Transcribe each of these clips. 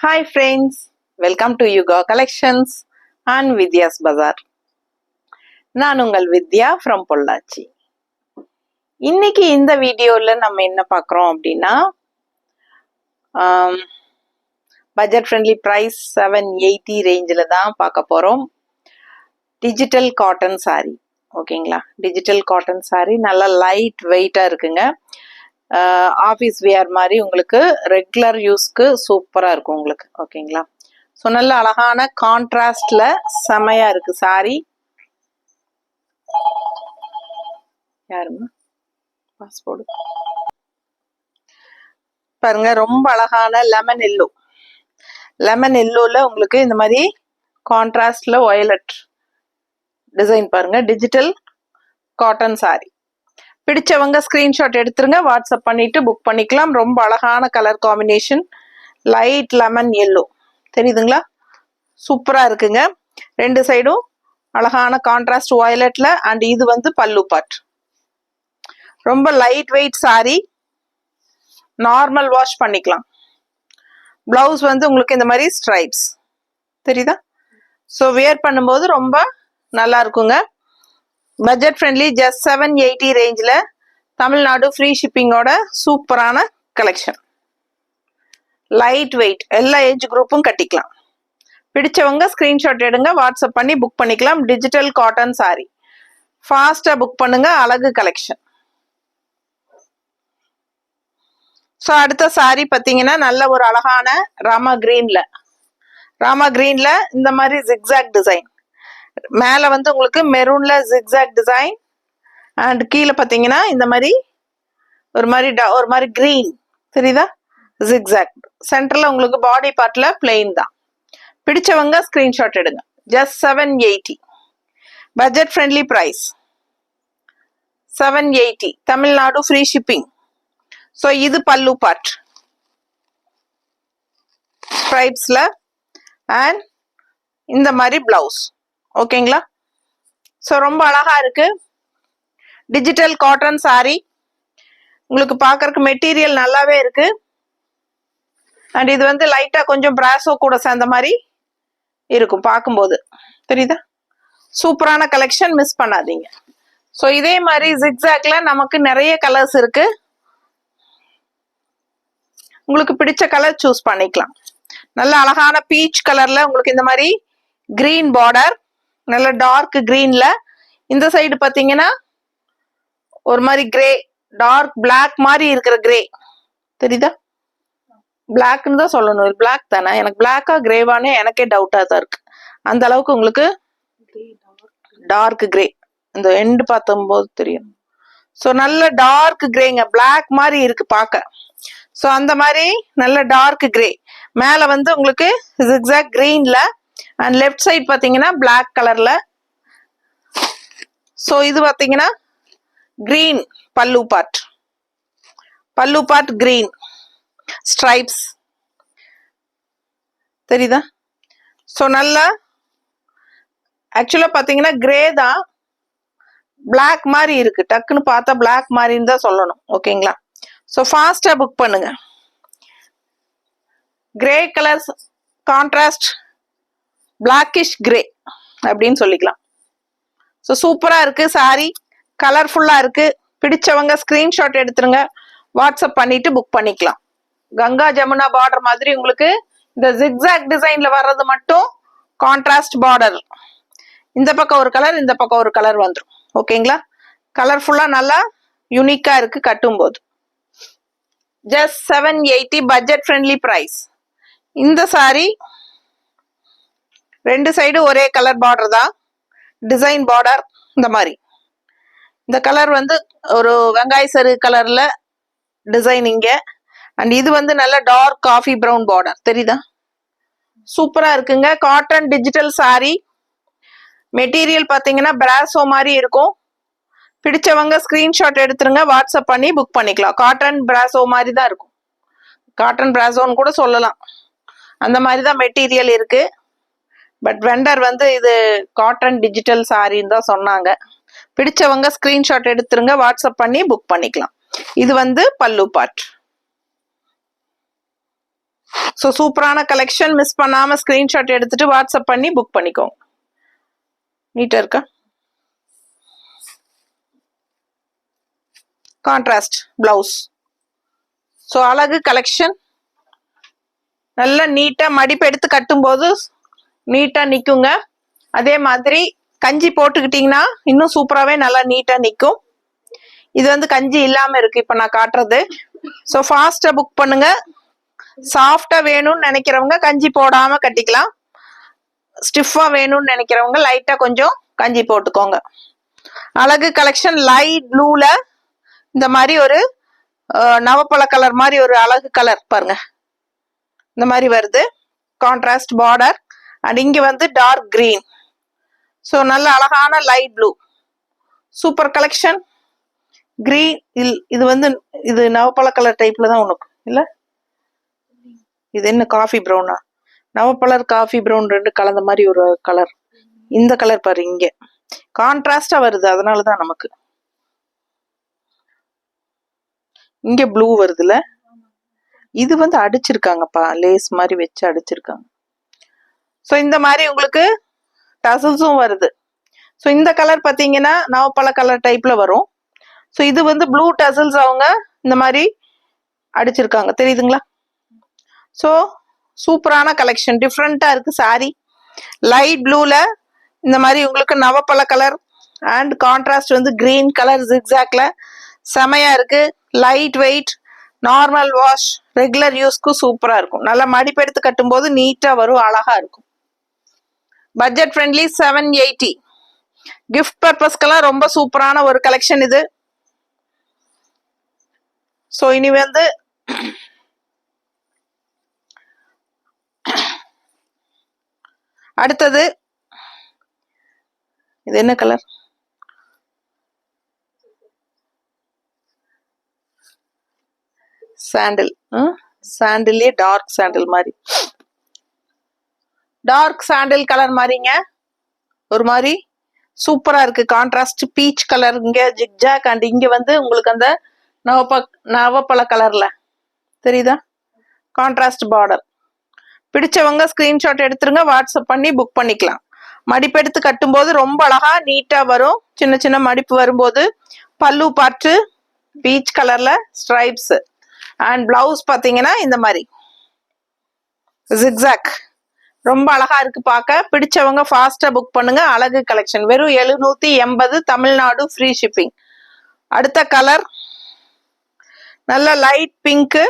Hi friends, welcome to Yuga Collections and Vidya's Bazaar. நான் உங்கள் வித்யா from Pollachi. இன்னைக்கு இந்த வீடியோல நம்ம என்ன பார்க்குறோம் அப்படின்னா பட்ஜெட் ஃப்ரெண்ட்லி ப்ரைஸ் 780 ரேஞ்சில் தான் பார்க்க போகிறோம். டிஜிட்டல் காட்டன் சாரீ ஓகேங்களா. டிஜிட்டல் காட்டன் சாரீ நல்லா லைட் வெயிட்டாக இருக்குங்க. ஆஃபீஸ் வியர் மாதிரி உங்களுக்கு ரெகுலர் யூஸ்க்கு சூப்பராக இருக்கும் உங்களுக்கு ஓகேங்களா. ஸோ நல்ல அழகான கான்ட்ராஸ்டில் செமையாக இருக்குது சாரீ. யாருங்க பாஸ்போர்ட் பாருங்க, ரொம்ப அழகான லெமன் எல்லோ. லெமன் எல்லோவில் உங்களுக்கு இந்த மாதிரி கான்ட்ராஸ்டில் வயலட் டிசைன் பாருங்க. டிஜிட்டல் காட்டன் சாரீ பிடிச்சவங்க ஸ்கிரீன்ஷாட் எடுத்துருங்க, வாட்ஸ்அப் பண்ணிட்டு புக் பண்ணிக்கலாம். ரொம்ப அழகான colour combination, light lemon yellow தெரியுதுங்களா, சூப்பராக இருக்குங்க. ரெண்டு சைடும் அழகான கான்ட்ராஸ்ட் வயலட்ல. அண்ட் இது வந்து பல்லு பார்ட். ரொம்ப light weight sari, normal wash பண்ணிக்கலாம். பிளவுஸ் வந்து உங்களுக்கு இந்த மாதிரி ஸ்ட்ரைப்ஸ் தெரியுதா. ஸோ வியர் பண்ணும்போது ரொம்ப நல்லா இருக்குங்க. பட்ஜெட் ஃப்ரெண்ட்லி, ஜஸ்ட் 780 ரேஞ்சில் தமிழ்நாடு ஃப்ரீ ஷிப்பிங்கோட சூப்பரான கலெக்ஷன். லைட் வெயிட், எல்லா ஏஜ் குரூப்பும் கட்டிக்கலாம். பிடிச்சவங்க ஸ்கிரீன்ஷாட் எடுங்க, வாட்ஸ்அப் பண்ணி புக் பண்ணிக்கலாம். டிஜிட்டல் காட்டன் சாரீ ஃபாஸ்ட்டாக புக் பண்ணுங்க. அழகு கலெக்ஷன். ஸோ அடுத்த சாரீ பார்த்தீங்கன்னா நல்ல ஒரு அழகான ராமா கிரீன்ல இந்த மாதிரி ஜிக்ஸாக் டிசைன். மேலே வந்து உங்களுக்கு மெரூன்ல ஜிக்ஸாக் டிசைன் அண்ட் கீழே பார்த்தீங்கன்னா இந்த மாதிரி ஒரு மாதிரி கிரீன் தெரியுதா, ஜிக்ஸாக். சென்டரில் உங்களுக்கு பாடி பார்ட்டில் பிளெயின் தான். பிடிச்சவங்க ஸ்க்ரீன்ஷாட் எடுங்க. Just 780, budget friendly price 780, Tamil Nadu free shipping. So இது பல்லு பார்ட் ஸ்ட்ரைப்ஸில் அண்ட் இந்த மாதிரி பிளவுஸ் ஓகேங்களா. ஸோ ரொம்ப அழகா இருக்கு. டிஜிட்டல் காட்டன் சாரீ உங்களுக்கு பார்க்கறதுக்கு மெட்டீரியல் நல்லாவே இருக்கு. அண்ட் இது வந்து லைட்டா கொஞ்சம் பிராசோ கூட சேர்ந்த மாதிரி இருக்கும் பார்க்கும்போது தெரியுதா. சூப்பரான கலெக்ஷன், மிஸ் பண்ணாதீங்க. ஸோ இதே மாதிரி ஜிக்ஸாக்ல நமக்கு நிறைய கலர்ஸ் இருக்கு. உங்களுக்கு பிடிச்ச கலர் சூஸ் பண்ணிக்கலாம். நல்ல அழகான பீச் கலர்ல உங்களுக்கு இந்த மாதிரி கிரீன் பார்டர், நல்ல டார்க் கிரீன்ல. இந்த சைடு பார்த்தீங்கன்னா ஒரு மாதிரி கிரே, டார்க் பிளாக் மாதிரி இருக்கிற கிரே தெரியுதா. பிளாக்னு தான் சொல்லணும், பிளாக் தானே. எனக்கு பிளாக்கா கிரேவானே எனக்கே டவுட்டா தான் இருக்கு. அந்த அளவுக்கு உங்களுக்கு டார்க் கிரே இந்த எண்டு பார்த்தும்போது தெரியும். ஸோ நல்ல டார்க் கிரேங்க, பிளாக் மாதிரி இருக்கு பார்க்க. ஸோ அந்த மாதிரி நல்ல டார்க் கிரே. மேலே வந்து உங்களுக்கு ஜிக்ஸாக் கிரீன்ல அண்ட் லெஃப்ட் சைட் பார்த்தீங்கன்னா பிளாக் கலர்ல. ஸோ இது பார்த்தீங்கன்னா கிரீன் பல்லு பார்ட் கிரீன் ஸ்ட்ரைப்ஸ் தெரியுதா. ஸோ நல்லா ஆக்சுவலா பார்த்தீங்கன்னா கிரே தான், பிளாக் மாதிரி இருக்கு. டக்குன்னு பார்த்தா பிளாக் மாதிரின்னு தான் சொல்லணும் ஓகேங்களா. ஸோ ஃபாஸ்டா புக் பண்ணுங்க. Grey colours contrast blackish grey அப்படின்னு சொல்லிக்கலாம். ஸோ சூப்பராக இருக்கு சாரீ, கலர்ஃபுல்லாக இருக்கு. பிடிச்சவங்க ஸ்க்ரீன்ஷாட் எடுத்துருங்க, வாட்ஸ்அப் பண்ணிட்டு புக் பண்ணிக்கலாம். கங்கா ஜமுனா பார்டர் மாதிரி உங்களுக்கு இந்த ஜிக்ஸாக் டிசைன்ல வர்றது மட்டும் கான்ட்ராஸ்ட் பார்டர். இந்த பக்கம் ஒரு கலர், இந்த பக்கம் ஒரு கலர் வந்துடும் ஓகேங்களா. கலர்ஃபுல்லாக நல்லா யூனிக்கா இருக்கு கட்டும்போது. Just 780, budget friendly price. இந்த சாரீ ரெண்டு சைடு ஒரே கலர் பார்டர் தான், டிசைன் பார்டர். இந்த மாதிரி இந்த கலர் வந்து ஒரு வெங்காய சரு கலர்ல டிசைன் இங்க. அண்ட் இது வந்து நல்ல டார்க் காஃபி ப்ரௌன் பார்டர் தெரியுதா. சூப்பரா இருக்குங்க. Cotton digital sari. மெட்டீரியல் பார்த்தீங்கன்னா பிராசோ மாதிரி இருக்கும். பிடிச்சவங்க ஸ்கிரீன்ஷாட் எடுத்துருங்க, வாட்ஸ்அப் பண்ணி புக் பண்ணிக்கலாம். காட்டன் பிராசோ மாதிரி தான் இருக்கும், காட்டன் பிராசோன்னு கூட சொல்லலாம். அந்த மாதிரி தான் மெட்டீரியல் இருக்கு. பட் வெண்டர் வந்து இது காட்டன் டிஜிட்டல் சாரின்னு தான் சொன்னாங்க. பிடிச்சவங்க ஸ்கிரீன்ஷாட் எடுத்துருங்க, வாட்ஸ்அப் பண்ணி புக் பண்ணிக்கலாம். இது வந்து பல்லு பார்ட். ஸோ சூப்பரான கலெக்ஷன், மிஸ் பண்ணாம ஸ்கிரீன்ஷாட் எடுத்துட்டு வாட்ஸ்அப் பண்ணி புக் பண்ணிக்கோங்க. நீட்டா இருக்கா? Contrast blouse. ஸோ அழகு கலெக்ஷன், நல்லா நீட்டா மடிப்பு எடுத்து கட்டும் போது நீட்டா நிக்குங்க. அதே மாதிரி கஞ்சி போட்டுக்கிட்டீங்கன்னா இன்னும் சூப்பராகவே நல்லா நீட்டா நிற்கும். இது வந்து கஞ்சி இல்லாம இருக்கு இப்ப நான் காட்டுறது. ஸோ ஃபாஸ்டா புக் பண்ணுங்க. சாஃப்டா வேணும்னு நினைக்கிறவங்க கஞ்சி போடாம கட்டிக்கலாம். ஸ்டிஃபா வேணும்னு நினைக்கிறவங்க லைட்டா கொஞ்சம் கஞ்சி போட்டுக்கோங்க. அழகு கலெக்ஷன் லைட் ப்ளூல இந்த மாதிரி ஒரு நவப்பழ கலர் மாதிரி ஒரு அழகு கலர் பாருங்க, இந்த மாதிரி வருது. கான்ட்ராஸ்ட் பார்டர் அண்ட் இங்க வந்து டார்க் கிரீன். ஸோ நல்ல அழகான light blue, super collection. Green இது வந்து இது நவப்பழ கலர் டைப்ல தான் உனக்கு இல்ல, இது என்ன காஃபி ப்ரௌனா? நவப்பழர் காஃபி ப்ரௌன் ரெண்டு கலந்த மாதிரி ஒரு கலர். இந்த கலர் பாரு இங்க கான்ட்ராஸ்டா வருது, அதனாலதான் நமக்கு இங்க ப்ளூ வருதுல. இது வந்து அடிச்சிருக்காங்கப்பா, லேஸ் மாதிரி வச்சு அடிச்சிருக்காங்க. ஸோ இந்த மாதிரி உங்களுக்கு டசல்ஸும் வருது. ஸோ இந்த கலர் பார்த்தீங்கன்னா நவப்பழ கலர் டைப்ல வரும். ஸோ இது வந்து ப்ளூ டசல்ஸ் அவங்க இந்த மாதிரி அடிச்சிருக்காங்க, தெரியுதுங்களா? ஸோ சூப்பரான கலெக்ஷன், டிஃப்ரெண்டா இருக்கு சாரி. லைட் ப்ளூல இந்த மாதிரி உங்களுக்கு நவப்பழ கலர் அண்ட் கான்ட்ராஸ்ட் வந்து கிரீன் கலர் ஜிக்ஸாக்ல செமையா இருக்கு. Light weight, normal wash, regular யூஸ்க்கு சூப்பரா இருக்கும். நல்லா மடிப்பெடுத்து கட்டும் போது நீட்டா வரும், அழகா இருக்கும். Budget friendly 780. கிஃப்ட் பர்பஸ்க்கெல்லாம் ரொம்ப சூப்பரான ஒரு கலெக்ஷன் இது. ஸோ இனி வந்து அடுத்தது இது என்ன கலர்? சாண்டில். சாண்டிலே டார்க் சாண்டில் மாதிரி, டார்க் சாண்டில் கலர் மாதிரிங்க. ஒரு மாதிரி சூப்பரா இருக்கு. கான்ட்ராஸ்ட் பீச் கலர் இங்க ஜிக்ஜாக் அண்ட் இங்க வந்து உங்களுக்கு அந்த நவப்பழ கலர்ல தெரியுதா? Contrast border. பிடிச்சவங்க ஸ்கிரீன்ஷாட் எடுத்துருங்க, வாட்ஸ்அப் பண்ணி புக் பண்ணிக்கலாம். மடிப்பெடுத்து கட்டும் போது ரொம்ப அழகா நீட்டா வரும். சின்ன சின்ன மடிப்பு வரும்போது பல்லு பார்ட்டு பீச் கலர்ல ஸ்ட்ரைப்ஸ் அண்ட் பிளவுஸ் பாத்தீங்கன்னா இந்த மாதிரி ஜிக்ஸாக் ரொம்ப அழகா இருக்கு பார்க்க. பிடிச்சவங்க ஃபாஸ்டா புக் பண்ணுங்க. அழகு கலெக்ஷன் வெறும் 780, தமிழ்நாடு ஃப்ரீ ஷிப்பிங். அடுத்த கலர் நல்ல light pink,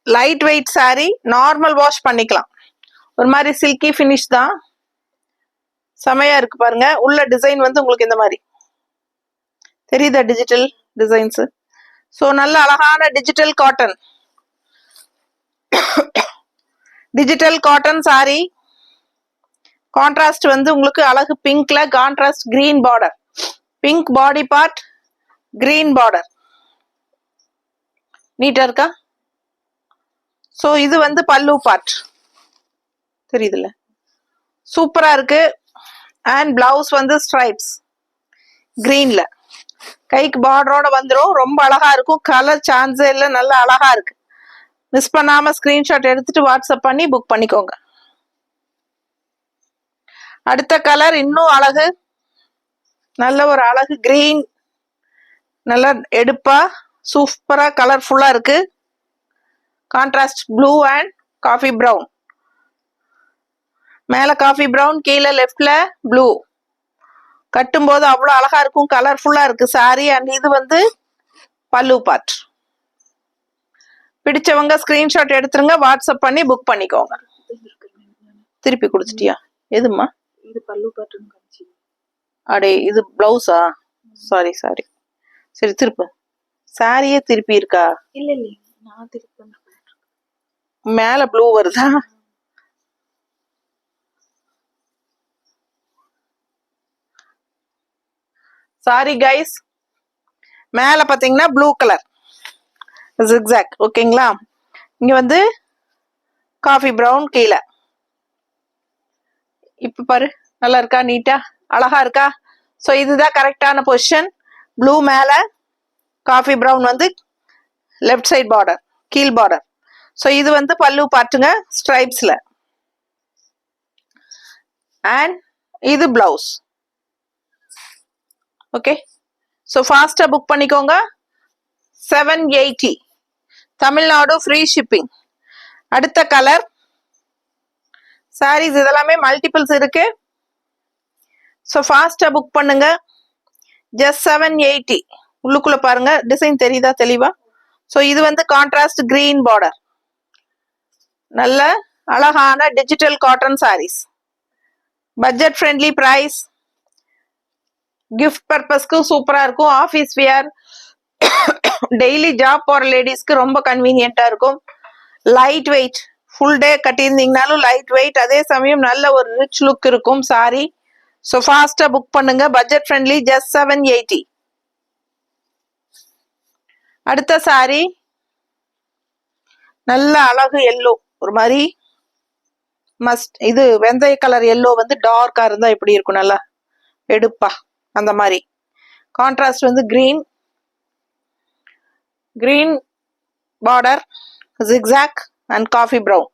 light weight sorry, normal wash பண்ணிக்கலாம். ஒரு மாதிரி சில்கி ஃபினிஷ் தான், செமையா இருக்கு பாருங்க. உள்ள டிசைன் வந்து உங்களுக்கு இந்த மாதிரி தெரியுதா, டிஜிட்டல் டிசைன்ஸ். ஸோ நல்ல அழகான digital cotton, digital cotton sari. Contrast வந்து உங்களுக்கு அழகு பிங்க்ல contrast green border, pink body part, green border. நீட்டா இருக்கா? ஸோ இது வந்து பல்லு பார்ட் தெரியுதுல்ல, சூப்பரா இருக்கு. அண்ட் பிளவுஸ் வந்து ஸ்ட்ரைப்ஸ் கிரீன்ல, கைக்கு பார்டரோட வந்துடும். ரொம்ப அழகா இருக்கும். கலர் சான்ஸே இல்லை, நல்லா அழகா இருக்கு. மிஸ் பண்ணாம ஸ்கிரீன்ஷாட் எடுத்துட்டு வாட்ஸ்அப் பண்ணி புக் பண்ணிக்கோங்க. அடுத்த கலர் இன்னும் அழகு, நல்ல ஒரு அழகு கிரீன், நல்லா எடுப்பா சூப்பரா கலர்ஃபுல்லா இருக்கு. Contrast blue and coffee brown. மேல காஃபி பிரவுன், கீழே லெஃப்ட்ல ப்ளூ. கட்டும் போது அவ்வளோ அழகா இருக்கும், கலர்ஃபுல்லா இருக்கு சாரி. அண்ட் இது வந்து பல்லு பார்ட். பிடிச்சவங்க ஸ்கிரீன்ஷாட் எடுத்துருங்க, வாட்ஸ்அப் பண்ணி புக் பண்ணிக்கோங்க. திருப்பி கொடுத்துட்டியா? எதுமா இது? பல்லு பார்ட். அடே இது பிளவுஸா? Sorry sorry. சரி திருப்பு. சாரியே திருப்பி இருக்கா? இல்ல இல்ல, நான் திருப்பி. மேல ப்ளூ வருதா? சாரி கைஸ், மேல பாத்தீங்கன்னா ப்ளூ கலர் ஜிக்ஸாக், ஓகேங்களா? இங்க வந்து காஃபி பிரவுன் கீழே. இப்ப பாரு, நல்லா இருக்கா? நீட்டா அழகா இருக்கா? ஸோ இதுதான் கரெக்டான பொசிஷன். ப்ளூ மேல, காஃபி பிரவுன் வந்து லெஃப்ட் சைட் பார்டர், கீழ் பார்டர். ஸோ இது வந்து பல்லு பாட்டுங்க ஸ்ட்ரைப்ஸ்ல. அண்ட் இது பிளவுஸ். ஓகே, ஸோ ஃபாஸ்டா புக் பண்ணிக்கோங்க. 780 தமிழ்நாடு ஃப்ரீ ஷிப்பிங். அடுத்த கலர் சாரீஸ் இதெல்லாமே மல்டிபிள்ஸ் இருக்கு. ஸோ ஃபாஸ்டா புக் பண்ணுங்க. ஜஸ்ட் 780. உள்ளுக்குள்ள பாருங்க டிசைன் தெரியுதா தெளிவா? ஸோ இது வந்து கான்ட்ராஸ்ட் கிரீன் பார்டர், நல்ல அழகான digital cotton saris. Budget friendly price. Gift பர்பஸ்க்கு சூப்பரா இருக்கும். ஆஃபீஸ் வியர், டெய்லி ஜாப் போற லேடிஸ்க்கு ரொம்ப கன்வீனியன்ட்டா இருக்கும். லைட் வெயிட், ஃபுல் டே கட்டியிருந்தீங்கனாலும் லைட் வெயிட், அதே சமயம் நல்ல ஒரு ரிச் லுக் இருக்கும் சாரி. ஸோ ஃபாஸ்டா புக் பண்ணுங்க. Budget friendly, just 780. அடுத்த சாரி நல்ல அழகு எல்லோ, ஒரு மாதிரி மஸ்ட் இது வெந்தய கலர் எல்லோ வந்து டார்க்கா இருந்தா எப்படி இருக்கும், நல்லா எடுப்பா அந்த மாதிரி. கான்ட்ராஸ்ட் வந்து green, green border, zigzag and coffee brown.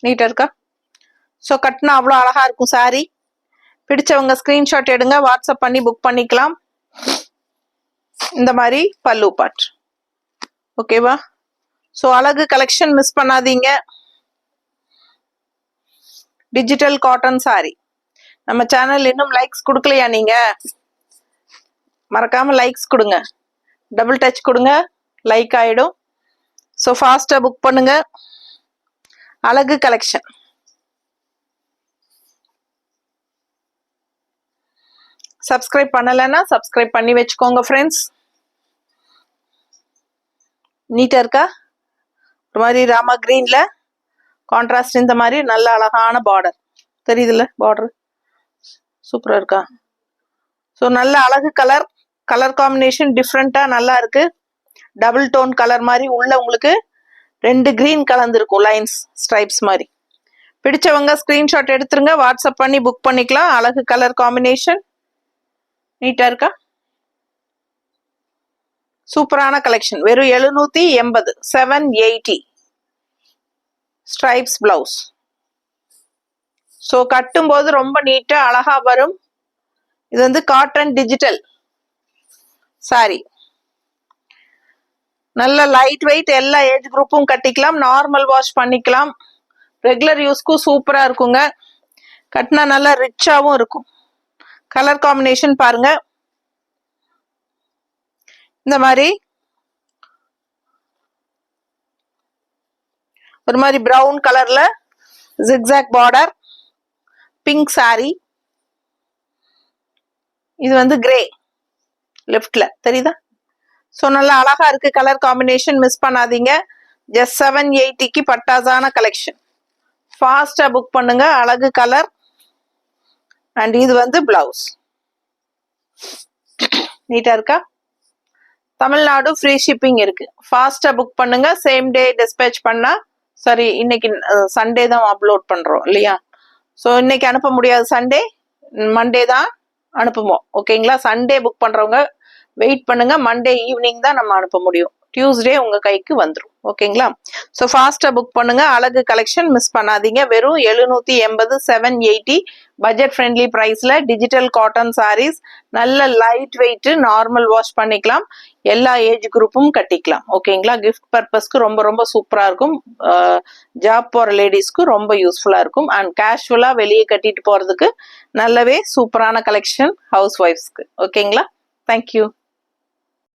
நீட்டா இருக்கா? ஸோ கட்டினா அவ்வளோ அழகா இருக்கும் சாரி. பிடிச்சவங்க ஸ்கிரீன்ஷாட் எடுங்க, வாட்ஸ்அப் பண்ணி புக் பண்ணிக்கலாம். இந்த மாதிரி பல்லு பாட். ஓகேவா? ஸோ அழகு கலெக்ஷன் மிஸ் பண்ணாதீங்க. Digital cotton sorry. நம்ம சேனல் இன்னும் லைக்ஸ் கொடுக்கலையா நீங்க? மறக்காம லைக்ஸ் கொடுங்க, டபுள் டச் கொடுங்க, லைக் ஆயிடும். ஸோ ஃபாஸ்டா புக் பண்ணுங்க. அழகு கலெக்ஷன். சப்ஸ்கிரைப் பண்ணலைன்னா சப்ஸ்கிரைப் பண்ணி வச்சுக்கோங்க ஃப்ரெண்ட்ஸ். நீட்டா இருக்கா? ஒரு மாதிரி ராமா கிரீன்ல கான்ட்ராஸ்ட் இந்த மாதிரி நல்ல அழகான பார்டர் தெரியுதுல்ல? பார்டர் சூப்பரா இருக்கா? ஸோ நல்ல அழகு கலர், கலர் காம்பினேஷன் டிஃப்ரெண்டா நல்லா இருக்கு. டபுள் டோன் கலர் மாதிரி உள்ள உங்களுக்கு 2 கிரீன் கலந்துருக்கும், லைன்ஸ் ஸ்ட்ரைப்ஸ் மாதிரி. பிடிச்சவங்க ஸ்கிரீன்ஷாட் எடுத்துருங்க, வாட்ஸ்அப் பண்ணி புக் பண்ணிக்கலாம். அழகு கலர் காம்பினேஷன். நீட்டா இருக்கா? சூப்பரான கலெக்ஷன். வெறும் 780. 780 ஸ்ட்ரைப்ஸ் பிளவுஸ். ஸோ கட்டும் போது ரொம்ப நீட்டா அழகா வரும். இது வந்து காட்டன் டிஜிட்டல் சாரி. நல்ல லைட் வெயிட், எல்லா ஏஜ் குரூப்பும் கட்டிக்கலாம். நார்மல் வாஷ் பண்ணிக்கலாம். ரெகுலர் யூஸ்க்கும் சூப்பரா இருக்குங்க. கட்டினா நல்லா ரிச்சாவும் இருக்கும். கலர் காம்பினேஷன் பாருங்க. இந்த மாதிரி ஒரு மாதிரி பிரவுன் கலர்ல ஜிக்ஸாக் பார்டர், பிங்க் சாரி. இது வந்து கிரே லெஃப்ட்ல தெரியுதா? ஸோ நல்லா அழகா இருக்கு கலர் காம்பினேஷன், மிஸ் பண்ணாதீங்க. ஜஸ்ட் 780க்கு பட்டாசான கலெக்ஷன். ஃபாஸ்டா புக் பண்ணுங்க. அழகு கலர். அண்ட் இது வந்து பிளவுஸ். நீட்டா இருக்கா? தமிழ்நாடு ஃப்ரீ ஷிப்பிங் இருக்கு. ஃபாஸ்டா புக் பண்ணுங்க. சேம் டே டிஸ்பேச் பண்ணா, சாரி இன்னைக்கு சண்டே தான் அப்லோட் பண்றோம் இல்லையா? ஸோ இன்னைக்கு அனுப்ப முடியாது, சண்டே மண்டே தான் அனுப்புவோம். ஓகேங்களா? சண்டே புக் பண்றவங்க வெயிட் பண்ணுங்க, மண்டே ஈவினிங் தான் நம்ம அனுப்ப முடியும். டியூஸ்டே உங்க கைக்கு வந்துடும். ஓகேங்களா? ஸோ ஃபாஸ்டா புக் பண்ணுங்க. அழகு கலெக்ஷன் மிஸ் பண்ணாதீங்க. வெறும் 780. 780 பட்ஜெட் ஃப்ரெண்ட்லி பிரைஸ்ல டிஜிட்டல் காட்டன் சாரீஸ். நல்ல லைட் வெயிட், நார்மல் வாஷ் பண்ணிக்கலாம். எல்லா ஏஜ் குரூப்பும் கட்டிக்கலாம். ஓகேங்களா? கிஃப்ட் பர்பஸ்க்கு ரொம்ப ரொம்ப சூப்பரா இருக்கும். ஜாப் போற லேடிஸ்க்கு ரொம்ப யூஸ்ஃபுல்லா இருக்கும். அண்ட் கேஷுவலா வெளியே கட்டிட்டு போறதுக்கு நல்லவே சூப்பரான கலெக்ஷன் ஹவுஸ் ஒய்ஃப்ஸ்க்கு. ஓகேங்களா? தேங்க்யூ.